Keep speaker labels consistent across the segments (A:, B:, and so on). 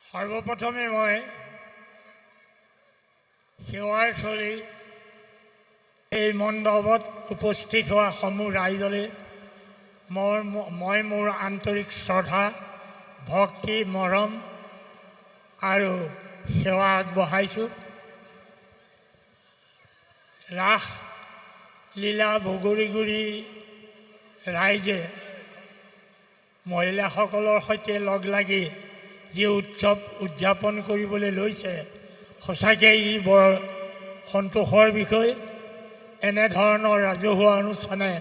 A: সৰ্বপ্ৰথমে মই সেৱাৰ থলী এই মণ্ডপত উপস্থিত হোৱা সমূহ ৰাইজলৈ মই মোৰ আন্তৰিক শ্ৰদ্ধা, ভক্তি, মৰম আৰু সেৱা আগবঢ়াইছোঁ। ৰাস লীলা বগৰীগুৰি ৰাইজে মহিলাসকলৰ সৈতে লগ লাগি যি উৎসৱ উদযাপন কৰিবলৈ লৈছে, সঁচাকৈ ই বৰ সন্তোষৰ বিষয়। এনেধৰণৰ ৰাজহুৱা অনুষ্ঠানে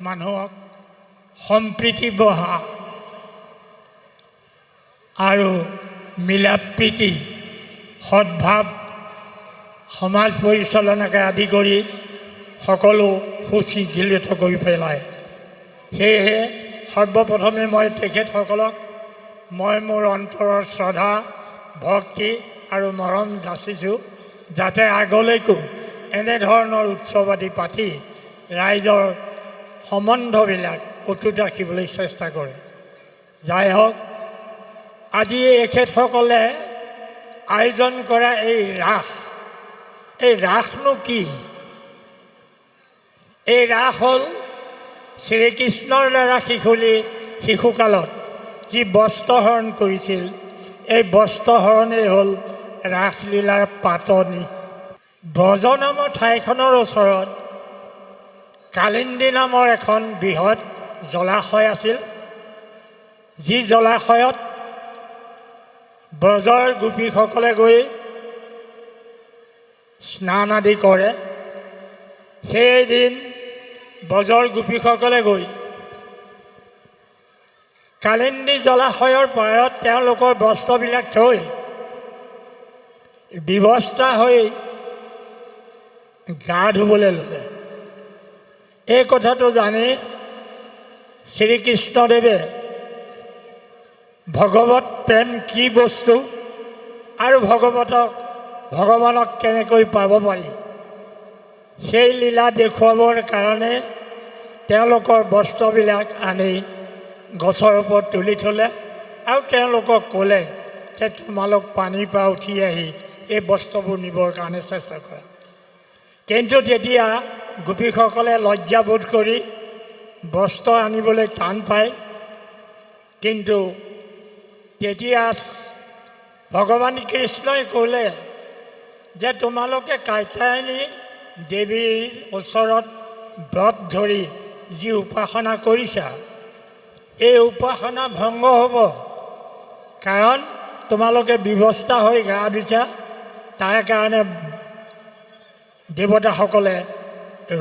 A: মানুহক সম্প্ৰীতি বঢ়া আৰু মিলা প্ৰীতি, সদ্ভাৱ, সমাজ পৰিচালনাকে আদি কৰি সকলো সুশৃংখলিত কৰি পেলায়। সেয়েহে সৰ্বপ্ৰথমে মই তেখেতসকলক মোৰ অন্তৰৰ শ্ৰদ্ধা, ভক্তি আৰু মৰম যাচিছোঁ, যাতে আগলৈকো এনেধৰণৰ উৎসৱ আদি পাতি ৰাইজৰ সম্বন্ধবিলাক অটুট ৰাখিবলৈ চেষ্টা কৰে। যাই হওক, আজি এখেতসকলে আয়োজন কৰা এই ৰাসনো কি? এই ৰাস হ'ল শ্ৰীকৃষ্ণৰ দ্বাৰা শিশুকালত যি বস্ত্ৰহৰণ কৰিছিল, এই বস্ত্ৰহৰণেই হ'ল ৰাসলীলাৰ পাতনি। ব্ৰজ নামৰ ঠাইখনৰ ওচৰত কালিন্দী নামৰ এখন বৃহৎ জলাশয় আছিল, যি জলাশয়ত ব্ৰজৰ গোপীসকলে গৈ স্নান আদি কৰে। সেইদিন ব্ৰজৰ গোপীসকলে গৈ কালিন্দী জলাশয়ৰ পাৰত তেওঁলোকৰ বস্ত্ৰবিলাক থৈ ব্যৱস্থা হৈ গা ধুবলৈ ল'লে। এই কথাটো জানি শ্ৰীকৃষ্ণদেৱে ভগৱত প্ৰেম কি বস্তু আৰু ভগৱানক কেনেকৈ পাব পাৰি, সেই লীলা দেখুৱাবৰ কাৰণে তেওঁলোকৰ বস্ত্ৰবিলাক আনি গছৰ ওপৰত তুলি থ'লে আৰু তেওঁলোকক ক'লে যে তোমালোক পানীৰ পৰা উঠি আহি এই বস্ত্ৰবোৰ নিবৰ কাৰণে চেষ্টা কৰা। কিন্তু তেতিয়া গোপীসকলে লজ্জাবোধ কৰি বস্ত্ৰ আনিবলৈ টান পায়। কিন্তু তেতিয়া ভগৱান কৃষ্ণই ক'লে যে তোমালোকে কাত্যায়নী দেৱীৰ ওচৰত ব্ৰত ধৰি যি উপাসনা কৰিছা, এই উপাসনা ভংগ হ'ব, কাৰণ তোমালোকে ব্যৱস্থা হৈ গা দিছা। তাৰ কাৰণে দেৱতাসকলে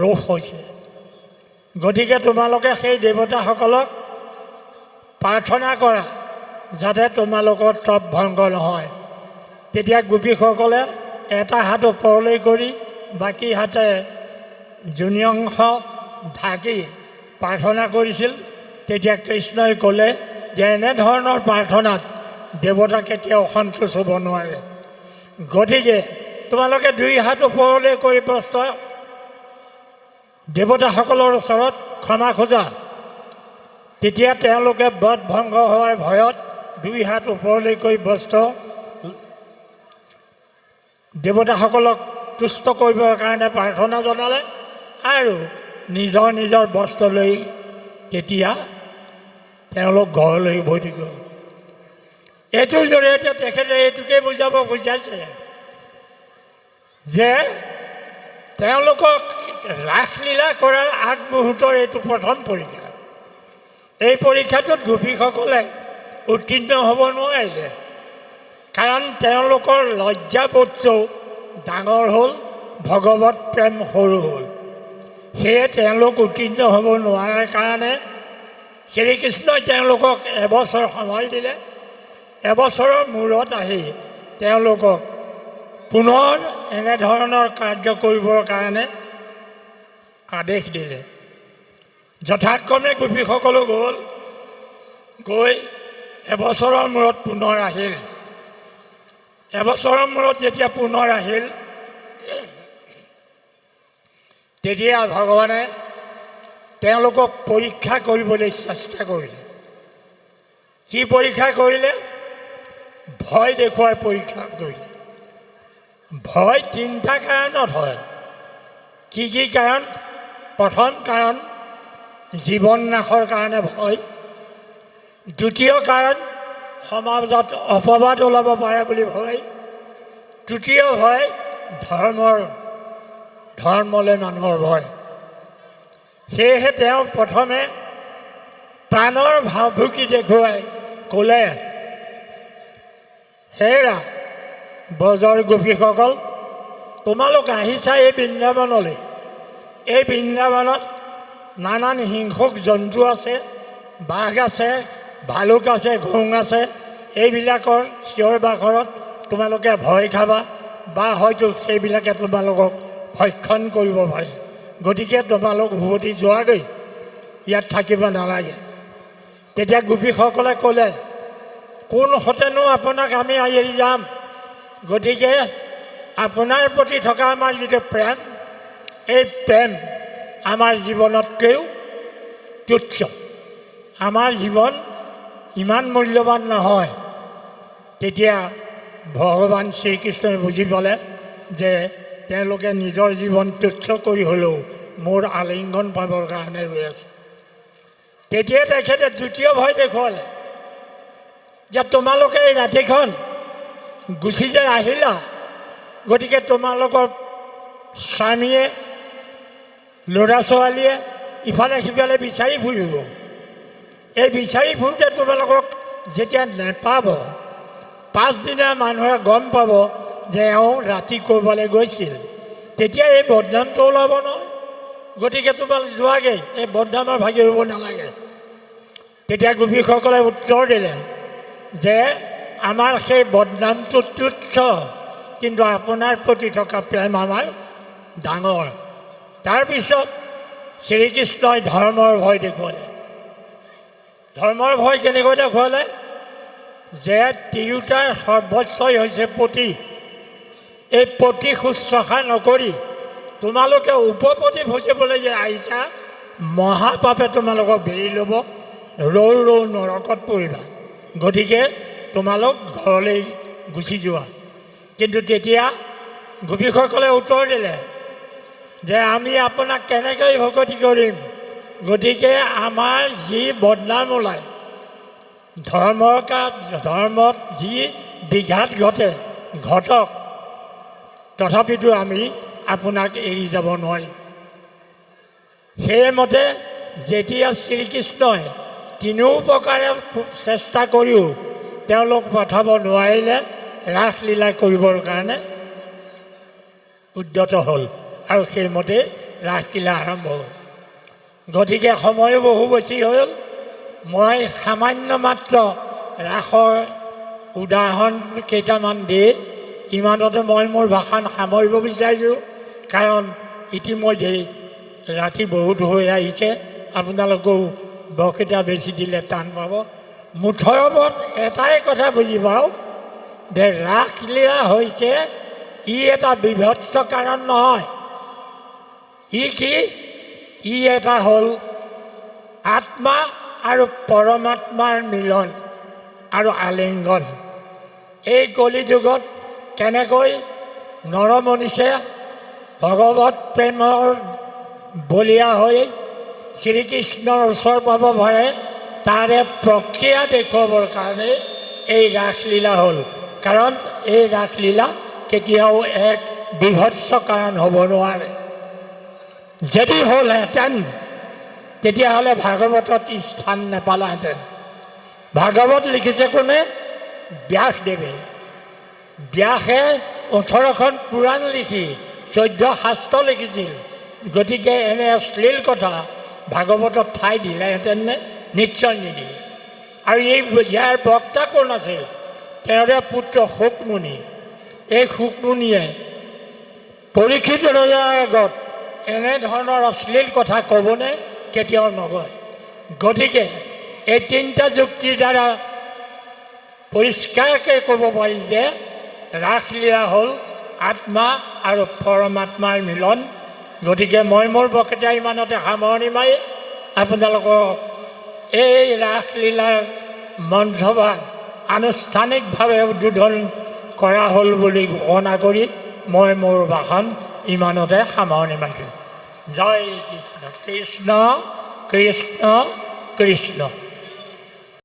A: ৰোষ হৈছে। গতিকে তোমালোকে সেই দেৱতাসকলক প্ৰাৰ্থনা কৰা যাতে তোমালোকৰ তপ ভংগ নহয়। তেতিয়া গোপীসকলে এটা হাত ওপৰলৈ কৰি বাকী হাতে যোনি অংশ ঢাকি প্ৰাৰ্থনা কৰিছিল। তেতিয়া কৃষ্ণই ক'লে যে এনেধৰণৰ প্ৰাৰ্থনাত দেৱতা কেতিয়াও অসন্তুষ্ট হ'ব নোৱাৰে। গতিকে তোমালোকে দুই হাত ওপৰলৈ কৰি দেৱতাসকলৰ ওচৰত ক্ষমা খোজা। তেতিয়া তেওঁলোকে ব্ৰত ভংগ হোৱাৰ ভয়ত দুই হাত ওপৰলৈ কৰি দেৱতাসকলক তুষ্ট কৰিবৰ কাৰণে প্ৰাৰ্থনা জনালে আৰু নিজৰ বস্ত্ৰ লৈ তেতিয়া তেওঁলোক ঘৰলৈ উভতি গ'ল। এইটোৰ জৰিয়তে তেখেতে এইটোকে বুজাব খুজিছে যে তেওঁলোকক ৰাসলীলা কৰাৰ আগমুহূৰ্তৰ এইটো প্ৰথম পৰীক্ষা। এই পৰীক্ষাটোত গোপীসকলে উত্তীৰ্ণ হ'ব নোৱাৰিলে, কাৰণ তেওঁলোকৰ লজ্জাবোধটো ডাঙৰ হ'ল, ভগৱত প্ৰেম সৰু হ'ল। সেয়ে তেওঁলোক উত্তীৰ্ণ হ'ব নোৱাৰাৰ কাৰণে শ্ৰীকৃষ্ণই তেওঁলোকক এবছৰ সময় দিলে। এবছৰৰ মূৰত আহি তেওঁলোকক পুনৰ এনেধৰণৰ কাৰ্য কৰিবৰ কাৰণে আদেশ দিলে। যথাক্ৰমে গোপীসকলো গৈ এবছৰৰ মূৰত পুনৰ আহিল। এবছৰৰ মূৰত যেতিয়া পুনৰ আহিল, তেতিয়া ভগৱানে তেওঁলোকক পৰীক্ষা কৰিবলৈ চেষ্টা কৰিলে। কি পৰীক্ষা কৰিলে? ভয় দেখুৱাই পৰীক্ষা কৰিলে। ভয় তিনিটা কাৰণত হয়। কি কি কাৰণ? প্ৰথম কাৰণ জীৱন নাশৰ কাৰণে ভয়। দ্বিতীয় কাৰণ সমাজত অপবাদ ওলাব পাৰে বুলি ভয়। তৃতীয় ভয় ধৰ্মলৈ মানুহৰ ভয়। সেয়েহে তেওঁ প্ৰথমে প্ৰাণৰ ভাবুকি দেখুৱাই ক'লে, হেৰা ব্ৰজৰ গোপীসকল, তোমালোক আহিছা এই বৃন্দাবনলৈ। এই বৃন্দাবনত নানান হিংসুক জন্তু আছে, বাঘ আছে, ভালুক আছে, ঘোং আছে। এইবিলাকৰ চিঞৰ বাখৰত তোমালোকে ভয় খাবা বা হয়তো সেইবিলাকে তোমালোকক ভক্ষণ কৰিব পাৰে। গতিকে তোমালোক উভতি যোৱাগৈ, ইয়াত থাকিব নালাগে। তেতিয়া গোপীসকলে ক'লে, কোন হতেনো আপোনাক আমি এৰি যাম? গতিকে আপোনাৰ প্ৰতি থকা আমাৰ যিটো প্ৰেম, এই প্ৰেম আমাৰ জীৱনতকৈও তুচ্ছ। আমাৰ জীৱন ইমান মূল্যৱান নহয়। তেতিয়া ভগৱান শ্ৰীকৃষ্ণই বুজি পালে যে তেওঁলোকে নিজৰ জীৱন তুচ্ছ কৰি হ'লেও মোৰ আলিংগন পাবৰ কাৰণে ৰৈ আছে। তেতিয়া তেখেতে দ্বিতীয় ভয় দেখুৱালে যে তোমালোকে এই ৰাতিখন গুচি যে আহিলা, গতিকে তোমালোকৰ স্বামীয়ে ল'ৰা ছোৱালীয়ে ইফালে সিফালে বিচাৰি ফুৰিব। এই বিচাৰি ফুৰোঁতে তোমালোকক যেতিয়া নেপাব, পাছদিনা মানুহে গম পাব যে এওঁ ৰাতি ক'ৰবালৈ গৈছিল, তেতিয়া এই বদনামটো ওলাব নহয়। গতিকে তোমালোক যোৱাগৈ, এই বদনামৰ ভাগি হ'ব নালাগে। তেতিয়া গোপীসকলে উত্তৰ দিলে যে আমাৰ সেই বদনামটো তুচ্ছ, কিন্তু আপোনাৰ প্ৰতি থকা প্ৰেম আমাৰ ডাঙৰ। তাৰপিছত শ্ৰীকৃষ্ণই ধৰ্মৰ ভয় দেখুৱালে। ধৰ্মৰ ভয় কেনেকৈ দেখুৱালে? যে তিৰোতাৰ সৰ্বস্বই হৈছে পতি। এই পতি শুশ্ৰূষা নকৰি তোমালোকে উপপতি ভজিবলৈ যে আহিছা, মহাপাপে তোমালোকক বেৰি ল'ব, ৰৌ ৰৌ নৰকত পৰিবা। গতিকে তোমালোক ঘৰলৈ গুচি যোৱা। কিন্তু তেতিয়া গোপীসকলে উত্তৰ দিলে যে আমি আপোনাক কেনেকৈ ভকতি কৰিম? গতিকে আমাৰ যি বদনাম ওলায়, ধৰ্মত যি বিঘাত ঘটক, তথাপিতো আমি আপোনাক এৰি যাব নোৱাৰিম। সেইমতে যেতিয়া শ্ৰীকৃষ্ণই তিনিও প্ৰকাৰে চেষ্টা কৰিও তেওঁলোক পঠাব নোৱাৰিলে, ৰাসলীলা কৰিবৰ কাৰণে উদ্যত হ'ল আৰু সেইমতে ৰাসলীলা আৰম্ভ হ'ল। গতিকে সময়ো বহু বেছি হ'ল। মই সামান্য মাত্ৰ ৰাসৰ উদাহৰণ কেইটামান দি ইমানতে মই মোৰ ভাষণ সামৰিব বিচাৰিছোঁ, কাৰণ ইতিমধ্যেই ৰাতি বহুত হৈ আহিছে। আপোনালোকেও বক্তৃতা বেছি দিলে টান পাব। মুঠৰ ওপৰত এটাই কথা বুজি পাওক যে ৰাসলীলা হৈছে ই এটা বিভৎস কাৰণ নহয়। ই এটা হ'ল আত্মা আৰু পৰমাত্মাৰ মিলন আৰু আলিংগন। এই কলি যুগত কেনেকৈ নৰমনিষে ভগৱত প্ৰেমৰ বলীয়া হৈ শ্ৰীকৃষ্ণৰ ওচৰ পাব পাৰে, তাৰে প্ৰক্ৰিয়া দেখুৱাবৰ কাৰণে এই ৰাসলীলা হ'ল। কাৰণ এই ৰাসলীলা কেতিয়াও এক বিভৎস কাৰণ হ'ব নোৱাৰে। যদি হ'লহেঁতেন তেতিয়াহ'লে ভাগৱতত স্থান নাপালাহেঁতেন। ভাগৱত লিখিছে কোনে? ব্যাসদেৱে। ব্যাসে 18খন পুৰাণ লিখি 14 শাস্ত্ৰ লিখিছিল। গতিকে এনে অশ্লীল কথা ভাগৱতত ঠাই দিলেহেঁতেননে? নিশ্চয় নিদিয়ে। আৰু ইয়াৰ বক্তা কোন আছিল? তেওঁৰে পুত্ৰ শুকমুনি। এই শুকমুনিয়ে পৰীক্ষিত ৰজাৰ আগত এনেধৰণৰ অশ্লীল কথা ক'বনে? কেতিয়াও নকয়। গতিকে এই তিনিটা যুক্তিৰ দ্বাৰা পৰিষ্কাৰকৈ ক'ব পাৰি যে ৰাসলীলা হ'ল আত্মা আৰু পৰমাত্মাৰ মিলন। গতিকে মই মোৰ বক্তৃতা ইমানতে সামৰণি মাৰি আপোনালোকক এই ৰাসলীলাৰ মঞ্চভাগ আনুষ্ঠানিকভাৱে উদ্বোধন কৰা হ'ল বুলি ঘোষণা কৰি মই মোৰ ভাষণ ইমানতে সামৰণি মাৰিছোঁ। জয় কৃষ্ণ কৃষ্ণ কৃষ্ণ কৃষ্ণ।